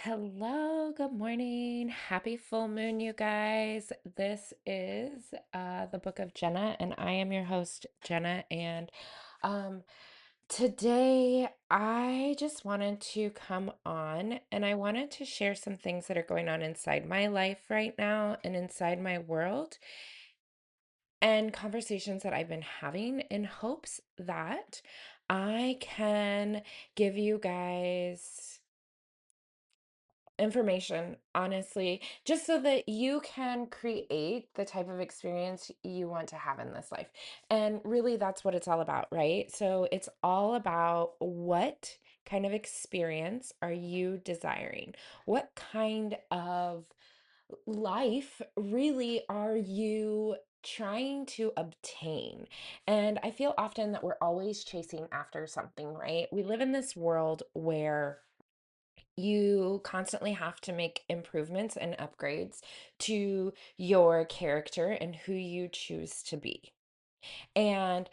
Hello, good morning. Happy full moon, you guys. This is the book of Jenna, and I am your host, Jenna. And um, today I just wanted to come on and I wanted to share some things that are going on inside my life right now and inside my world, and conversations that I've been having in hopes that I can give you guys information, honestly, just so that you can create the type of experience you want to have in this life. And really, that's what it's all about, right? So it's all about what kind of experience are you desiring? What kind of life really are you trying to obtain? And I feel often that we're always chasing after something, right? We live in this world where you constantly have to make improvements and upgrades to your character and who you choose to be. And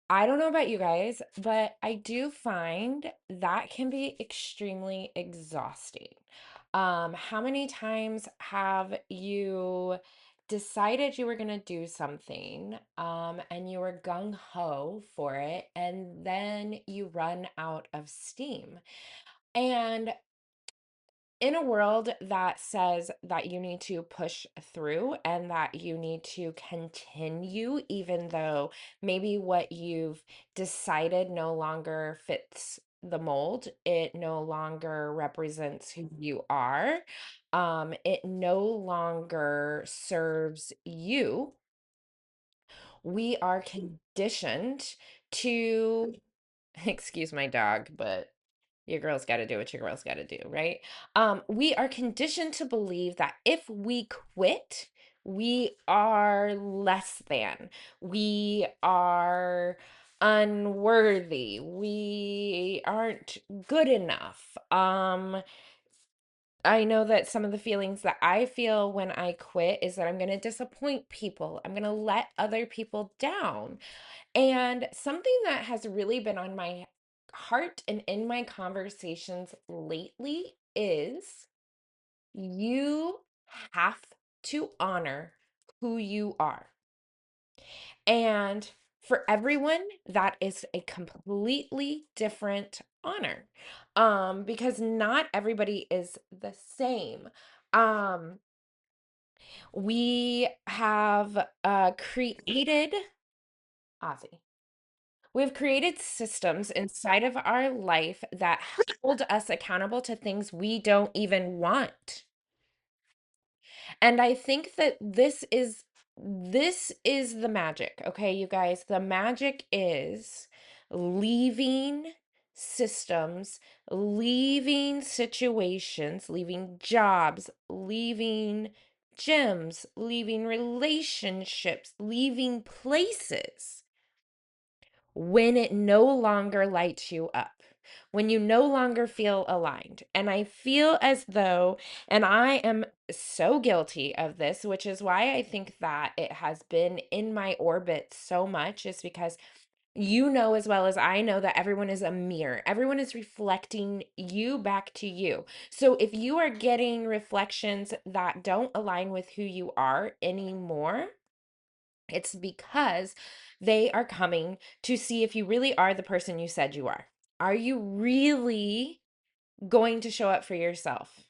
I don't know about you guys, but I do find that can be extremely exhausting. How many times have you decided you were going to do something, and you were gung ho for it, and then you run out of steam? And in a world that says that you need to push through and that you need to continue, even though maybe what you've decided no longer fits the mold, it no longer represents who you are, it no longer serves you. We are conditioned to, excuse my dog, but your girl's got to do what your girl's got to do, right? We are conditioned to believe that if we quit, we are less than, we are unworthy, we aren't good enough. I know that some of the feelings that I feel when I quit is that I'm going to disappoint people. I'm going to let other people down. And something that has really been on my heart and in my conversations lately is you have to honor who you are. And for everyone, that is a completely different honor. Because not everybody is the same. Um, we have created Ozzy. We've created systems inside of our life that hold us accountable to things we don't even want. And I think that this is the magic, okay, you guys? The magic is leaving systems, leaving situations, leaving jobs, leaving gyms, leaving relationships, leaving places when it no longer lights you up, when you no longer feel aligned. And I feel as though, and I am so guilty of this, which is why I think that it has been in my orbit so much, is because you know as well as I know that everyone is a mirror. Everyone is reflecting you back to you. So if you are getting reflections that don't align with who you are anymore, it's because they are coming to see if you really are the person you said you are. Are you really going to show up for yourself?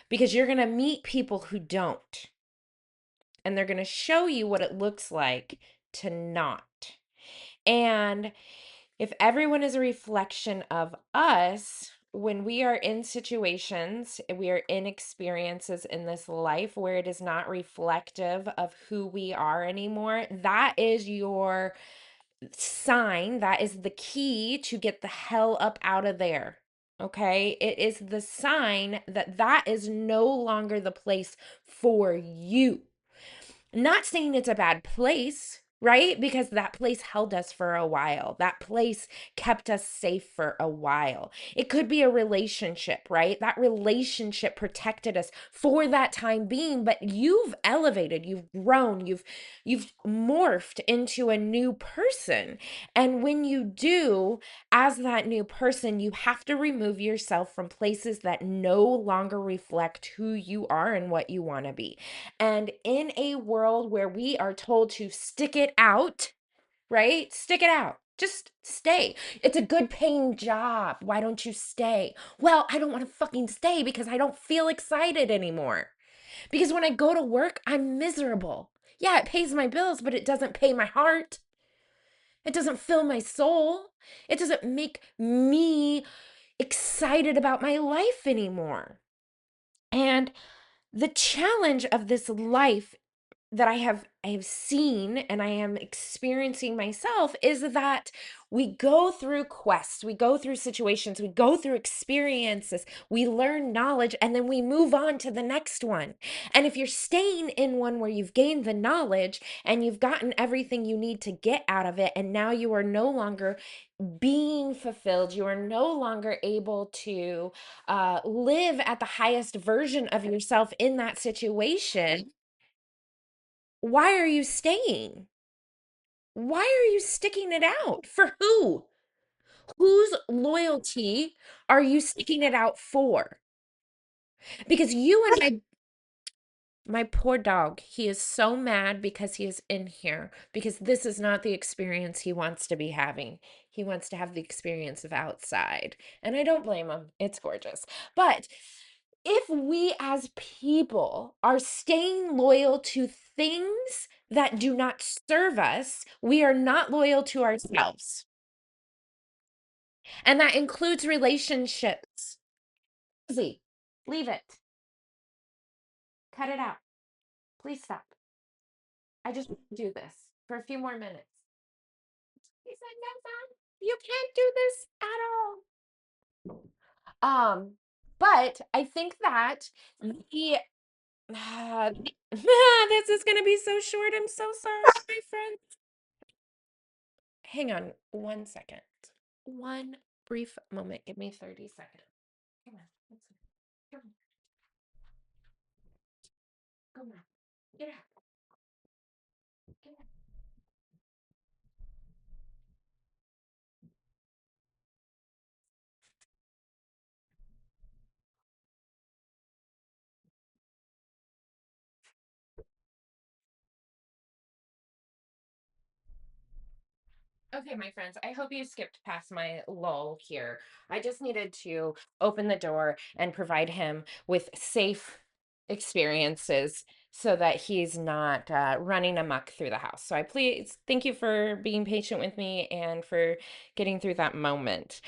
Because you're going to meet people who don't, and they're going to show you what it looks like to not. And if everyone is a reflection of us, when we are in situations, we are in experiences in this life where it is not reflective of who we are anymore, that is your sign, that is the key to get the hell up out of there. Okay, it is the sign that that is no longer the place for you. Not saying it's a bad place, right? Because that place held us for a while. That place kept us safe for a while. It could be a relationship, right? That relationship protected us for that time being, but you've elevated, you've grown, you've morphed into a new person. And when you do, as that new person, you have to remove yourself from places that no longer reflect who you are and what you want to be. And in a world where we are told to stick it out, right? Stick it out. Just stay. It's a good paying job. Why don't you stay? Well, I don't want to fucking stay because I don't feel excited anymore. Because when I go to work, I'm miserable. Yeah, it pays my bills, but it doesn't pay my heart. It doesn't fill my soul. It doesn't make me excited about my life anymore. And the challenge of this life that I have seen and I am experiencing myself is that we go through quests, we go through situations, we go through experiences, we learn knowledge, and then we move on to the next one. And if you're staying in one where you've gained the knowledge and you've gotten everything you need to get out of it, and now you are no longer being fulfilled, you are no longer able to live at the highest version of yourself in that situation, why are you staying? Why are you sticking it out? For who? Whose loyalty are you sticking it out for? Because you and my poor dog, he is so mad because he is in here because this is not the experience he wants to be having. He wants to have the experience of outside. And I don't blame him. It's gorgeous. But if we as people are staying loyal to things that do not serve us, we are not loyal to ourselves. And that includes relationships. Easy. Leave it. Cut it out. Please stop. I just want to do this for a few more minutes. He said, no, Mom, you can't do this at all. But I think that the this is gonna be so short. I'm so sorry, my friend. Hang on 1 second. One brief moment. Give me 30 seconds. Come on. Come on. Come on. Get out. Get out. Okay, my friends, I hope you skipped past my lull here. I just needed to open the door and provide him with safe experiences so that he's not running amok through the house. So I please thank you for being patient with me and for getting through that moment.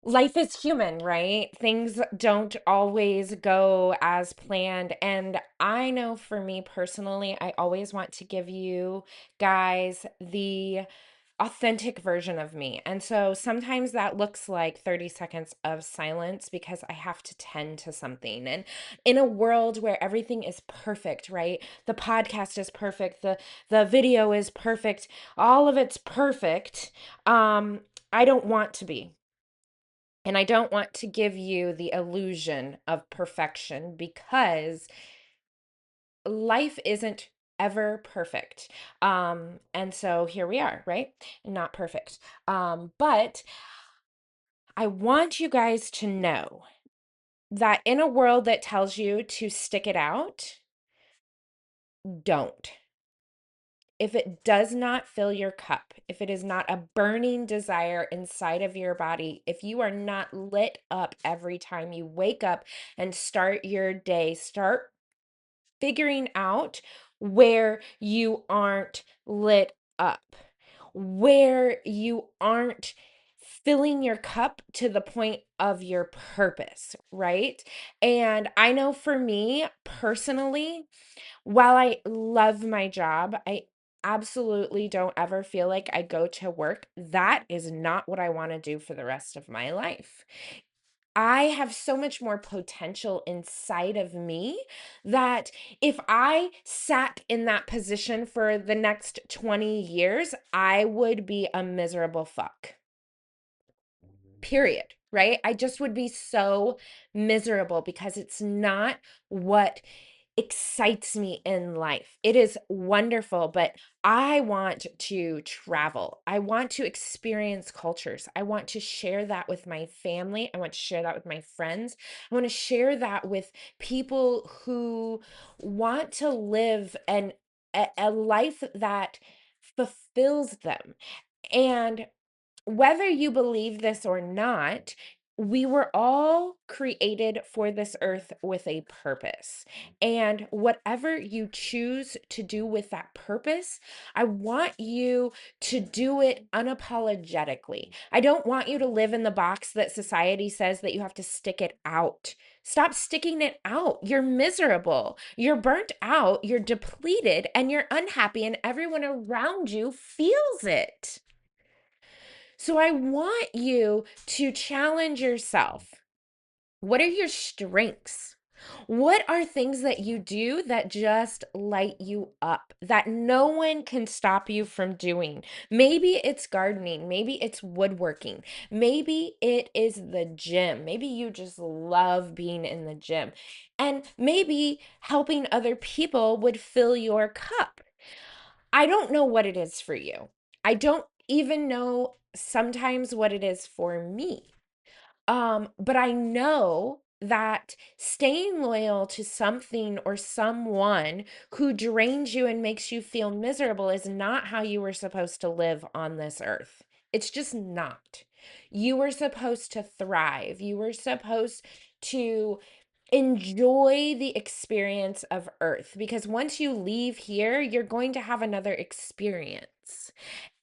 Life is human, right? Things don't always go as planned. And I know for me personally, I always want to give you guys the authentic version of me. And so sometimes that looks like 30 seconds of silence because I have to tend to something. And in a world where everything is perfect, right? The podcast is perfect, the video is perfect, all of it's perfect. I don't want to be. And I don't want to give you the illusion of perfection because life isn't ever perfect. And so here we are, right? Not perfect. But I want you guys to know that in a world that tells you to stick it out, don't. If it does not fill your cup, if it is not a burning desire inside of your body, if you are not lit up every time you wake up and start your day, start figuring out where you aren't lit up, where you aren't filling your cup to the point of your purpose, right? And I know for me personally, while I love my job, I absolutely don't ever feel like I go to work. That is not what I want to do for the rest of my life. I have so much more potential inside of me that if I sat in that position for the next 20 years, I would be a miserable fuck. Period. Right? I just would be so miserable because it's not what excites me in life. It is wonderful, but I want to travel. I want to experience cultures. I want to share that with my family. I want to share that with my friends. I want to share that with people who want to live a life that fulfills them. And whether you believe this or not, we were all created for this earth with a purpose. And whatever you choose to do with that purpose, I want you to do it unapologetically. I don't want you to live in the box that society says that you have to stick it out. Stop sticking it out. You're miserable. You're burnt out. You're depleted and you're unhappy, and everyone around you feels it. So I want you to challenge yourself. What are your strengths? What are things that you do that just light you up, that no one can stop you from doing? Maybe it's gardening. Maybe it's woodworking. Maybe it is the gym. Maybe you just love being in the gym. And maybe helping other people would fill your cup. I don't know what it is for you. I don't even know sometimes what it is for me. But I know that staying loyal to something or someone who drains you and makes you feel miserable is not how you were supposed to live on this earth. It's just not. You were supposed to thrive. You were supposed to enjoy the experience of earth, because once you leave here, you're going to have another experience.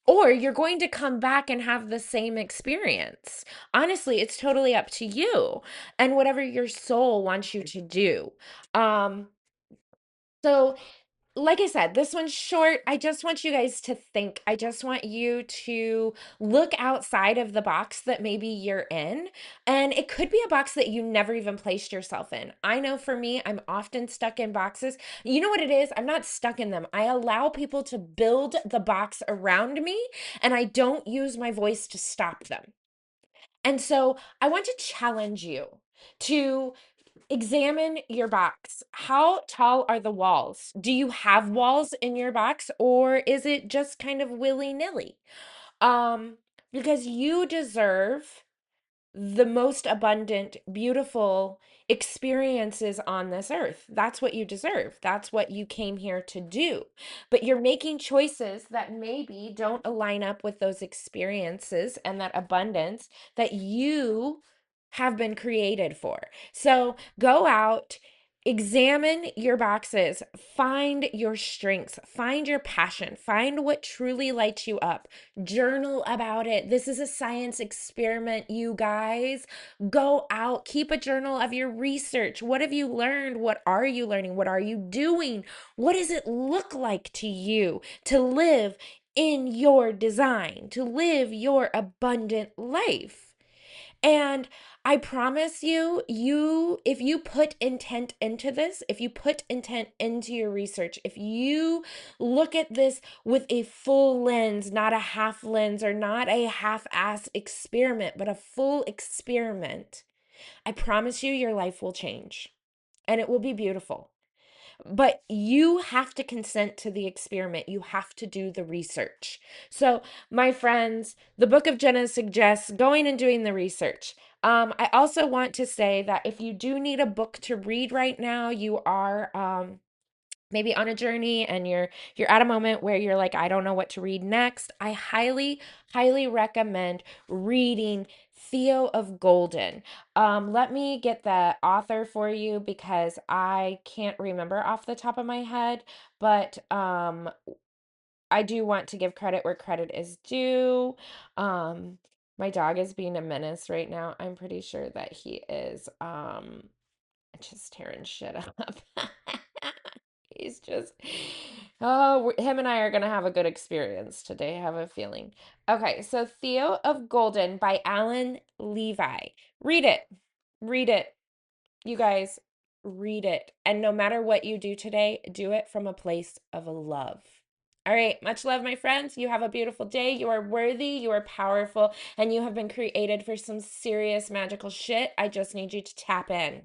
Or you're going to come back and have the same experience. Honestly, it's totally up to you and whatever your soul wants you to do. Um, so like I said, this one's short. I just want you guys to think. I just want you to look outside of the box that maybe you're in. And it could be a box that you never even placed yourself in. I know for me, I'm often stuck in boxes. You know what it is? I'm not stuck in them. I allow people to build the box around me, and I don't use my voice to stop them. And so I want to challenge you to examine your box. How tall are the walls? Do you have walls in your box, or is it just kind of willy-nilly? Because you deserve the most abundant, beautiful experiences on this earth. That's what you deserve. That's what you came here to do. But you're making choices that maybe don't align up with those experiences and that abundance that you have been created for. So go out. Examine your boxes, find your strengths, find your passion, find what truly lights you up. Journal about it. This is a science experiment, you guys. Go out, keep a journal of your research. What have you learned? What are you learning? What are you doing? What does it look like to you to live in your design, to live your abundant life? And I promise you, if you put intent into this, if you put intent into your research, if you look at this with a full lens, not a half lens or not a half-ass experiment, but a full experiment, I promise you your life will change and it will be beautiful. But you have to consent to the experiment. You have to do the research. So, my friends, the book of Jenna suggests going and doing the research. I also want to say that if you do need a book to read right now, you are maybe on a journey and you're at a moment where you're like, I don't know what to read next, I highly recommend reading Theo of Golden. Let me get the author for you because I can't remember off the top of my head, but I do want to give credit where credit is due. um my dog is being a menace right now. I'm pretty sure that he is just tearing shit up. He's just, oh, him and I are going to have a good experience today. I have a feeling. Okay, so Theo of Golden by Alan Levi. Read it. Read it. You guys, read it. And no matter what you do today, do it from a place of love. All right, much love, my friends. You have a beautiful day. You are worthy, you are powerful, and you have been created for some serious magical shit. I just need you to tap in.